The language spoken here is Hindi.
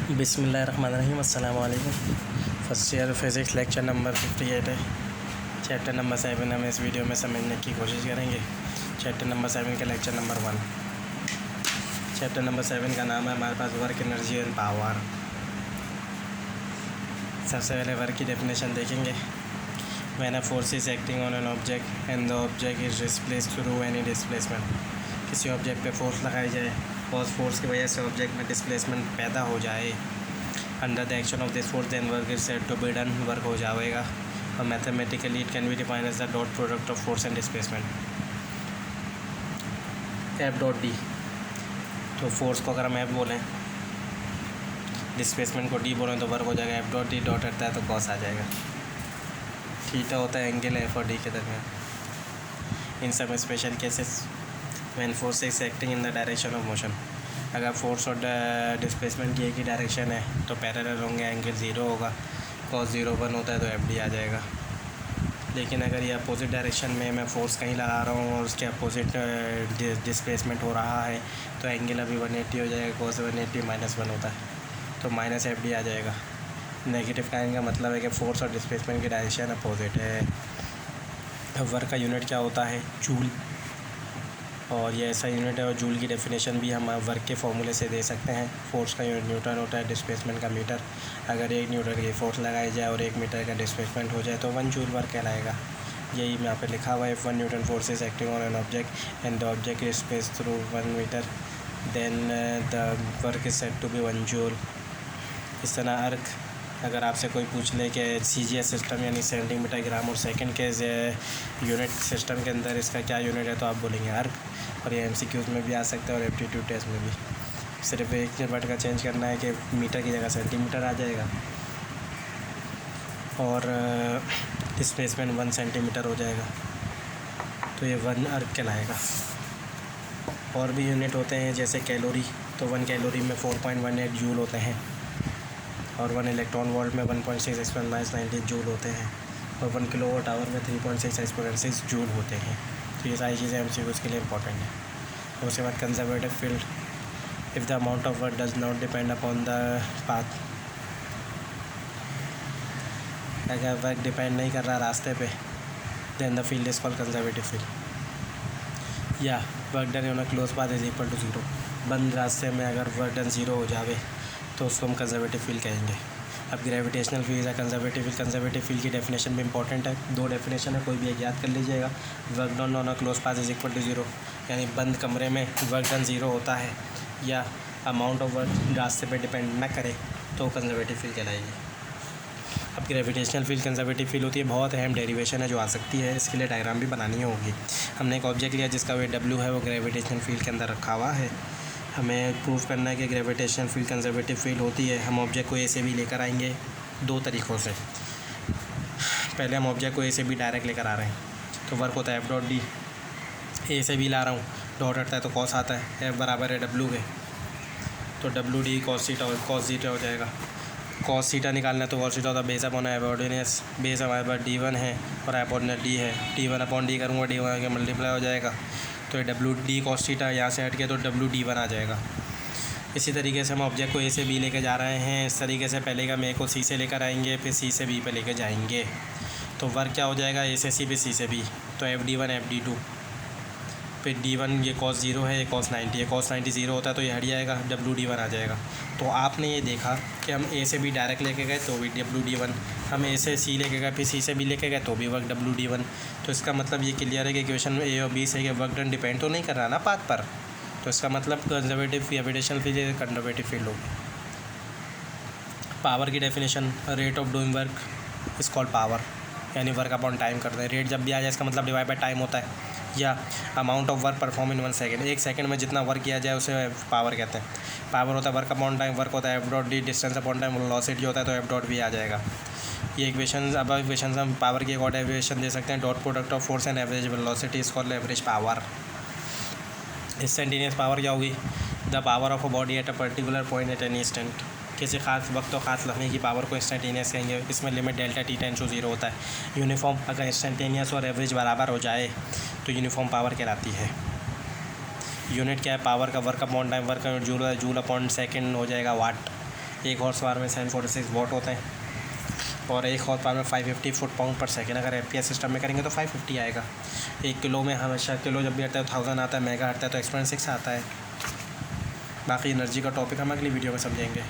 बिस्मिल्लाहिर्रहमानिर्रहीम। अस्सलाम वालेकुम। First year physics lecture number 58 है। चैप्टर नंबर 7 हम इस वीडियो में समझने की कोशिश करेंगे। चैप्टर नंबर 7 का लेक्चर नंबर 1। चैप्टर नंबर 7 का नाम है हमारे पास वर्क एनर्जी एंड पावर। सबसे पहले वर्क की डेफिनेशन देखेंगे। When a force is acting on an object and the object is displaced through any displacement, किसी ऑब्जेक्ट पे फोर्स लगाई जाए और उस फोर्स की वजह से ऑब्जेक्ट में डिस्प्लेसमेंट पैदा हो जाए, under the action of this force then work is said to be done, work हो जाएगा। और mathematically it can be defined as the dot product of force and displacement, F dot D. तो फोर्स को अगर हम एफ बोलें, डिस्प्लेसमेंट को डी बोलें तो वर्क हो जाएगा। एफ डॉट डी डॉट हटता है तो कॉस आ जाएगा। थीटा होता है एंगल एफ और डी के दरमियान। In some special cases when force is acting in the direction of motion, अगर फोर्स और डिस्प्लेसमेंट की एक ही डायरेक्शन है तो पैरेलल होंगे, एंगल 0 होगा, cos 0 1 होता है तो एफ डी आ जाएगा। लेकिन अगर ये अपोजिट डायरेक्शन में मैं फोर्स कहीं लगा रहा हूँ और उसके अपोजिट डिस्प्लेसमेंट हो रहा है तो एंगल अभी 180 हो जाएगा, cos 180 -1 होता है तो माइनस एफ डी आ जाएगा। नेगेटिव काइन का मतलब है कि फोर्स और डिस्प्लेसमेंट की डायरेक्शन अपोजिट है। वर्क का यूनिट क्या होता है? जूल। और ये ऐसा यूनिट है और जूल की डेफिनेशन भी हम वर्क के फॉर्मूले से दे सकते हैं। फोर्स का यूनिट न्यूटन होता है, डिस्प्लेसमेंट का मीटर। अगर 1 न्यूटन की फोर्स लगाई जाए और 1 मीटर का डिस्प्लेसमेंट हो जाए तो 1 जूल वर्क कहलाएगा। यही यहाँ पे लिखा हुआ है, 1 newton force is acting on an object and the object is space through 1 metre then the work is said to be 1 joule. इस तरह अर्क, अगर आपसे कोई पूछ ले कि CGS सिस्टम यानी सेंटीमीटर, ग्राम और सेकंड के यूनिट सिस्टम के अंदर इसका क्या यूनिट है तो आप बोलेंगे अर्क। और ये MCQs में भी आ सकता है और एप्टीट्यूड टेस्ट में भी। सिर्फ एक वर्ड का चेंज करना है कि मीटर की जगह सेंटीमीटर आ जाएगा और डिस्प्लेसमेंट 1 सेंटीमीटर हो जाएगा तो ये 1 अर्क कहलाएगा। और भी यूनिट होते हैं जैसे कैलोरी, तो 1 कैलोरी में 4.18 जूल होते हैं और 1 इलेक्ट्रॉन वोल्ट में 1.6 एक्सपोनेंशियल -19 जूल होते हैं और 1 किलोवाट आवर में 3.6 एक्सपोनेंशियल जूल होते हैं। तो ये सारी चीज़ें MCQs के लिए इंपॉर्टेंट है। उसके बाद conservative field, if the amount of work does not depend upon the path, अगर वर्क डिपेंड नहीं कर रहा रास्ते पे then the field is called conservative field. या work done on a close path is equal to 0, बंद रास्ते में अगर वर्क डन 0 हो जावे तो उसको हम कंजर्वेटिव फील्ड कहेंगे। अब ग्रेविटेशनल फील्ड या कंजर्वेटिव फील्ड की डेफिनेशन भी इंपॉर्टेंट है। 2 डेफिनेशन है, कोई भी एक याद कर लीजिएगा। Work done on a close path is equal to 0, यानी बंद कमरे में वर्क डन 0 होता है या अमाउंट ऑफ वर्क रास्ते पे डिपेंड ना करे तो कंजर्वेटिव फील्ड कहलाएगी। अब ग्रेविटेशनल फील्ड कंजर्वेटिव फील्ड होती है, बहुत अहम डेरिवेशन है जो आ सकती है, इसके लिए डायग्राम भी बनानी होगी। हमने एक ऑब्जेक्ट लिया जिसका वेट W है, वो ग्रेविटेशनल फील्ड के अंदर रखा हुआ है। हमें प्रूफ करना है कि ग्रेविटेशनल फील्ड कंजर्वेटिव फील्ड होती है। हम ऑब्जेक्ट को A से भी लेकर आएंगे 2 तरीक़ों से। पहले हम ऑब्जेक्ट को A से भी डायरेक्ट लेकर आ रहे हैं तो वर्क होता है F डॉट डी। A से भी ला रहा हूँ, डॉट हटता है तो कॉस आता है, F बराबर है W के तो WD cos थीटा हो जाएगा। cos थीटा निकालना है तो cos थीटा होता है बेस अपॉन हाइपोटेन्यूस। बेस हमारे पास D1 है और हाइपोटेन्यूस D है, T1 अपॉन D करूँगा, D1 आके मल्टीप्लाई हो जाएगा तो WD cos थीटा यहाँ से हट के तो WD1 आ जाएगा। इसी तरीके से हम ऑब्जेक्ट को A से B लेके जा रहे हैं। इस तरीके से पहले हम A को C से लेकर आएंगे, फिर C से B पे लेके जाएंगे तो वर्क क्या हो जाएगा? A से C फिर C से B, तो FD1 FD2, फिर D1 ये cos 0 है, ये cos 90 है, cos 90 0 होता है तो ये हट जाएगा, WD1 आ जाएगा। तो आपने ये देखा कि हम A से B डायरेक्ट लेके गए तो भी WD1, हम A से C लेके गए फिर C से B लेके गए तो भी वर्क WD1। तो इसका मतलब ये क्लियर है कि इक्वेशन में A और B से वर्क डन डिपेंड तो नहीं कर रहा ना पाथ पर, तो इसका मतलब conservative gravitational field conservative field होगी। पावर की definition, rate of doing work is called power, यानी वर्क अपॉन टाइम करते हैं। रेट जब भी आ जाए इसका मतलब डिवाइड बाय टाइम होता है। या amount of work perform in 1 second, 1 second में जितना वर्क किया जाए उसे पावर कहते हैं। पावर होता है वर्क अपॉन टाइम, वर्क होता है F dot D, distance upon time velocity होता है तो F डॉट भी आ जाएगा। ये इक्वेशन, अब इक्वेशन हम पावर की एक और डेरिवेशन दे सकते हैं, dot product of force and average velocity is called average power. Instantaneous power क्या होगी? The power of a body at a particular point at any instant, किसी खास वक्त और ख़ास लम्हे की पावर को इंस्टेंटेनियस कहेंगे। इसमें limit delta T tends to 0 होता है। यूनिफॉर्म, अगर इंस्टेंटेनियस और एवरेज बराबर हो जाए तो यूनिफॉर्म पावर कहलाती है। यूनिट क्या है पावर का? Work upon time, work joule upon second हो जाएगा वाट। 1 हॉर्स पावर में 746 वॉट होते हैं और 1 हॉर्स पावर में 550 फुट पाउंड पर सेकेंड। अगर FPS सिस्टम में करेंगे तो 550 आएगा। 1 किलो में हमेशा किलो जब भी आता है 1000 आता है, मेगा आता है तो एक्सपोनेंट 6 आता है। बाकी एनर्जी का टॉपिक हम अगली वीडियो में समझेंगे।